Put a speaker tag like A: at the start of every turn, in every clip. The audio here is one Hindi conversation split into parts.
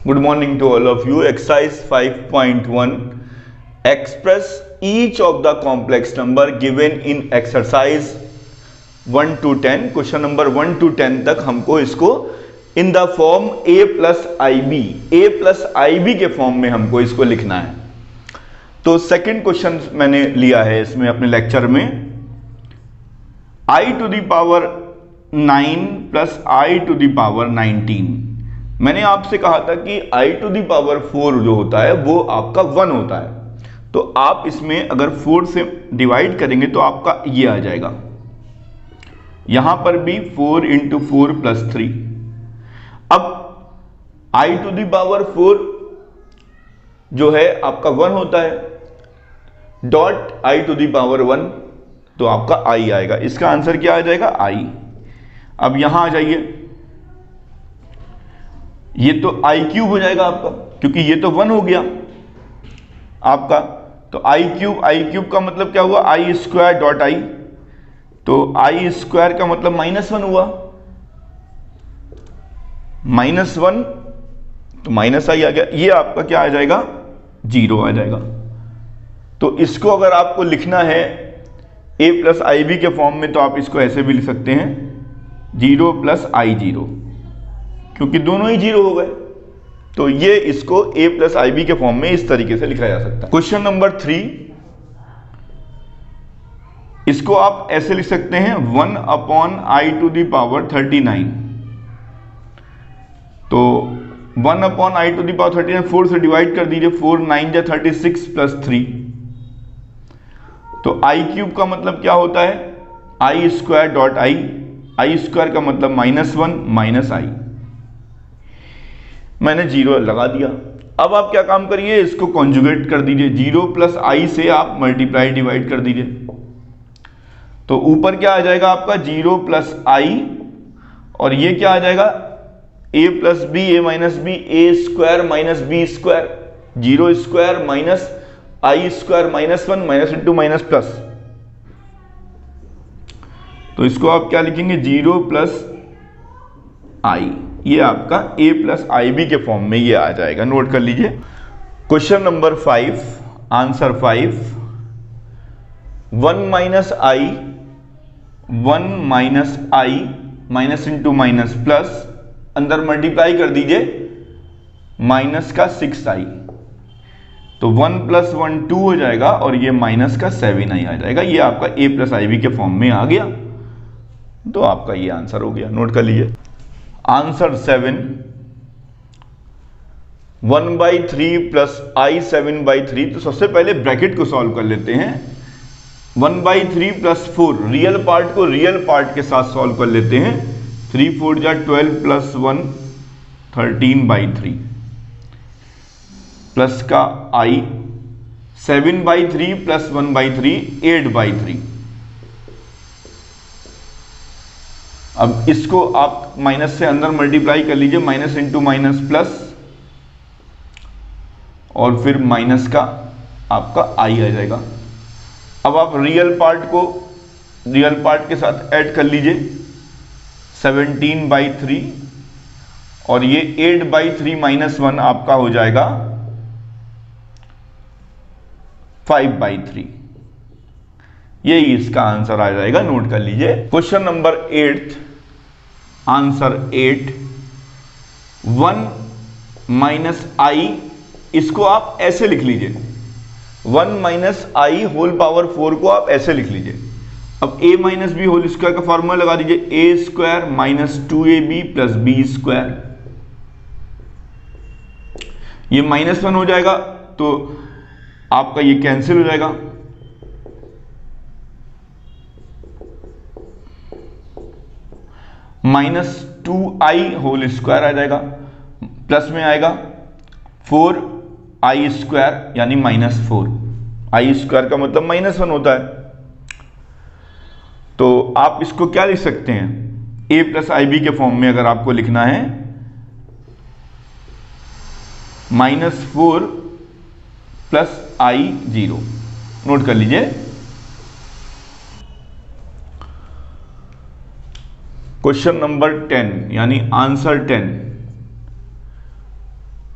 A: Good morning to all of you. Exercise 5.1. Express each of the complex number given in exercise 1 to 10. Question number 1 to 10 तक हमको इसको in the form a plus i B के फॉर्म में हमको इसको लिखना है। तो सेकंड क्वेश्चन मैंने लिया है इसमें अपने लेक्चर में, i to the power 9 plus i to the power 19। मैंने आपसे कहा था कि i टू द पावर 4 जो होता है वो आपका 1 होता है। तो आप इसमें अगर 4 से डिवाइड करेंगे तो आपका ये आ जाएगा, यहां पर भी 4 इंटू 4 प्लस 3। अब i टू द पावर 4 जो है आपका 1 होता है, dot i to the power 1 तो आपका i आएगा। इसका आंसर क्या आ जाएगा? i। अब यहां आ जाइए, ये तो आई क्यूब हो जाएगा आपका, क्योंकि ये तो 1 हो गया आपका। तो आई क्यूब का मतलब क्या हुआ? आई स्क्वायर डॉट आई, तो आई स्क्वायर का मतलब -1 हुआ, -1 तो माइनस आई आ गया, ये आपका क्या आ जाएगा? 0 आ जाएगा। तो इसको अगर आपको लिखना है a प्लस आई बी के फॉर्म में तो आप इसको ऐसे भी लिख सकते हैं, 0 प्लस आई 0, क्योंकि दोनों ही 0 हो गए। तो ये इसको a प्लस आई बी के फॉर्म में इस तरीके से लिखा जा सकता है। क्वेश्चन नंबर 3, इसको आप ऐसे लिख सकते हैं 1 upon i to the power 39। तो 1 upon i to the power 39 4 से डिवाइड कर दीजिए, 4 9 जा 36 प्लस 3। तो आई क्यूब का मतलब क्या होता है? आई स्क्वायर डॉट आई स्क्वायर का मतलब -1 माइनस आई। मैंने 0 लगा दिया। अब आप क्या काम करिए, इसको कॉन्जुगेट कर दीजिए, 0 प्लस आई से आप मल्टीप्लाई डिवाइड कर दीजिए। तो ऊपर क्या आ जाएगा आपका? 0 प्लस आई, और ये क्या आ जाएगा? a plus b, a minus b, a square minus b square, 0 square minus i square -1 minus into minus plus. तो इसको आप क्या लिखेंगे? 0 प्लस आई, ये आपका a प्लस आई बी के फॉर्म में ये आ जाएगा। नोट कर लीजिए। क्वेश्चन नंबर 5, आंसर 5, 1 माइनस आई माइनस इंटू माइनस प्लस, अंदर मल्टीप्लाई कर दीजिए, माइनस का 6i, तो 1 प्लस 1 2 हो जाएगा, और ये माइनस का 7i आ जाएगा। ये आपका a प्लस आई बी के फॉर्म में आ गया, तो आपका ये आंसर हो गया। नोट कर लीजिए। आंसर 7, 1/3 प्लस आई 7/3। तो सबसे पहले ब्रैकेट को सॉल्व कर लेते हैं। 1/3 प्लस 4, रियल पार्ट को रियल पार्ट के साथ सॉल्व कर लेते हैं। 3 4 जा 12 प्लस 1 13/3 प्लस का आई, 7/3 प्लस 1/3 8/3। अब इसको आप माइनस से अंदर मल्टीप्लाई कर लीजिए, माइनस इंटू माइनस प्लस, और फिर माइनस का आपका आई आ जाएगा। अब आप रियल पार्ट को रियल पार्ट के साथ ऐड कर लीजिए, 17/3, और ये 8/3 माइनस 1 आपका हो जाएगा 5/3। यही इसका आंसर आ जाएगा। नोट कर लीजिए। क्वेश्चन नंबर 8, आंसर 8, 1 माइनस आई, इसको आप ऐसे लिख लीजिए, 1 माइनस आई होल पावर 4 को आप ऐसे लिख लीजिए। अब a minus b whole square का फॉर्मूला लगा दीजिए, a square minus 2ab plus b square. ये -1 हो जाएगा, तो आपका ये कैंसिल हो जाएगा। -2i होल स्क्वायर आ जाएगा, प्लस में आएगा 4i स्क्वायर यानी -4। आई स्क्वायर का मतलब -1 होता है। तो आप इसको क्या लिख सकते हैं? a प्लस आई बी के फॉर्म में अगर आपको लिखना है, -4 प्लस आई 0। नोट कर लीजिए। क्वेश्चन नंबर 10 यानी आंसर 10,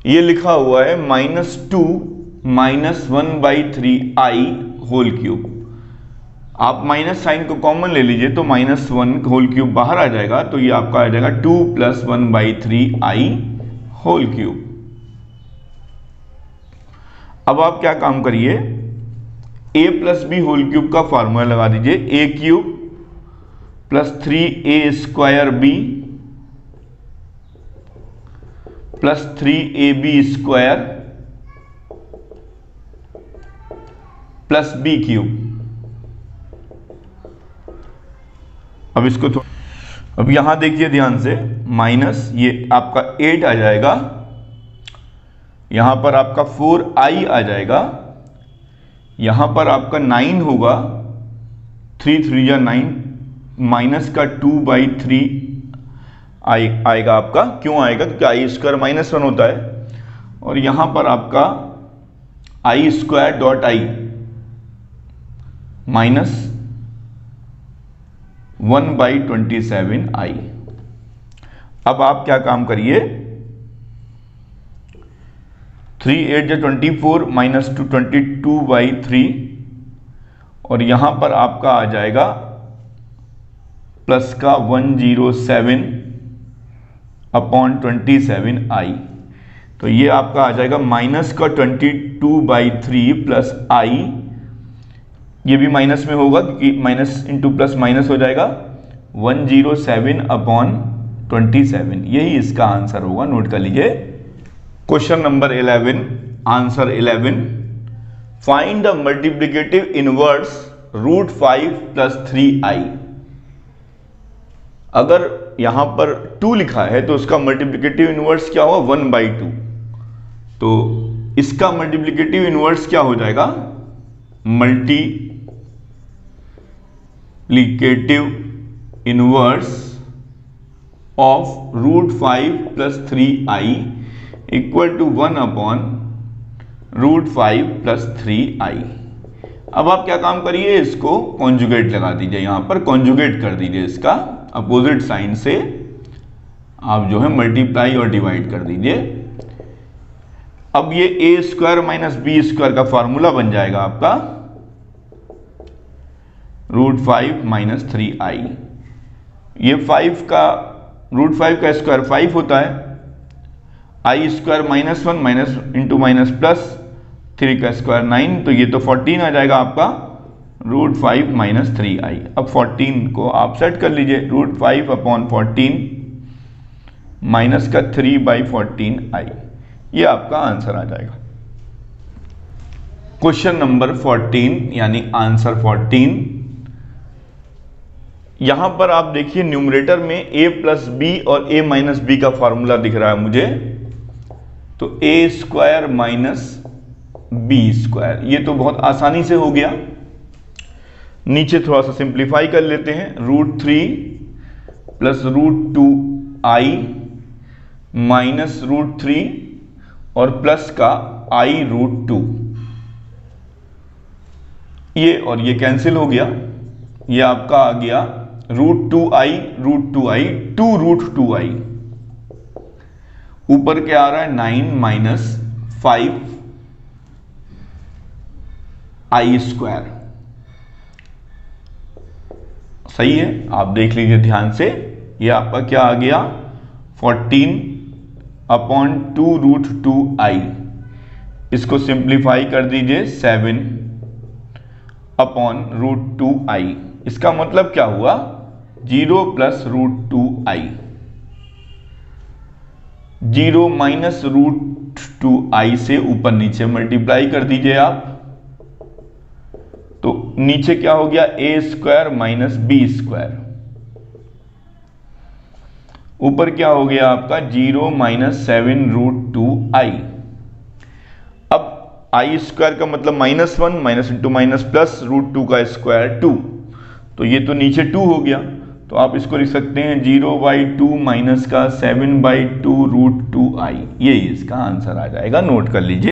A: ये लिखा हुआ है -2 -1/3i होल क्यूब। आप माइनस साइन को कॉमन ले लीजिए तो -1 होल क्यूब बाहर आ जाएगा, तो ये आपका आ जाएगा 2 + 1/3i होल क्यूब। अब आप क्या काम करिए, a + b होल क्यूब का फॉर्मूला लगा दीजिए, a³ + 3a² b + 3ab² + b³। अब इसको अब यहां देखिए ध्यान से, माइनस ये आपका 8 आ जाएगा, यहां पर आपका 4i आ जाएगा, यहां पर आपका 9 होगा, 3 3 या 9, माइनस का 2/3 आएगा आपका। क्यों आएगा? क्योंकि i² -1 होता है, और यहां पर आपका i².i -1/27i। अब आप क्या काम करिए, 3 8 या 24 -2 22/3, और यहां पर आपका आ जाएगा प्लस का 107/27i। तो ये आपका आ जाएगा माइनस का 22/3 प्लस i, ये भी माइनस में होगा क्योंकि माइनस इंटू प्लस माइनस हो जाएगा, 107/27। यही इसका आंसर होगा, नोट कर लीजिए। Question number 11, answer 11, find the multiplicative inverse √5 + 3i। अगर यहां पर 2 लिखा है तो उसका मल्टीप्लिकेटिव इनवर्स क्या होगा? 1/2। तो इसका मल्टीप्लिकेटिव इनवर्स क्या हो जाएगा? Multiplicative inverse of √5 + 3i = 1/√5 + 3i। अब आप क्या काम करिए, इसको कॉन्जुगेट लगा दीजिए, यहां पर कॉन्जुगेट कर दीजिए, इसका अपोजिट साइन से आप जो है मल्टीप्लाई और डिवाइड कर दीजिए। अब ये a² - b² का फॉर्मूला बन जाएगा आपका √5 - 3i। ये 5 का √5 का स्क्वायर 5 होता है, i² -1 इंटू माइनस प्लस 3 का स्क्वायर 9, तो ये तो 14 आ जाएगा आपका √5 - 3i। अब 14 को आप सेट कर लीजिए, √5/14 माइनस का 3/14i, ये आपका आंसर आ जाएगा। क्वेश्चन नंबर 14 यानी आंसर 14, यहां पर आप देखिए न्यूमरेटर में a + b और a - b का फॉर्मूला दिख रहा है मुझे, तो a² - b², ये तो बहुत आसानी से हो गया। नीचे थोड़ा सा सिंप्लीफाई कर लेते हैं, √3 + √2i -√3 और प्लस का i√2, ये और ये कैंसिल हो गया, ये आपका आ गया √2i 2√2i, ऊपर क्या आ रहा है 9 - 5i²। सही है, आप देख लीजिए ध्यान से, ये आपका क्या आ गया 14/2√2i। इसको सिंप्लीफाई कर दीजिए 7/√2i। इसका मतलब क्या हुआ 0 + √2i, 0 - √2i से ऊपर नीचे मल्टीप्लाई कर दीजिए आप, तो नीचे क्या हो गया a² - b², ऊपर क्या हो गया आपका 0 - 7√2i। अब i² का मतलब -1 माइनस इंटू माइनस प्लस √2 का स्क्वायर 2, तो ये तो नीचे 2 हो गया, तो आप इसको लिख सकते हैं 0/2 माइनस का 7/2√2i, ये इसका आंसर आ जाएगा, नोट कर लीजिए।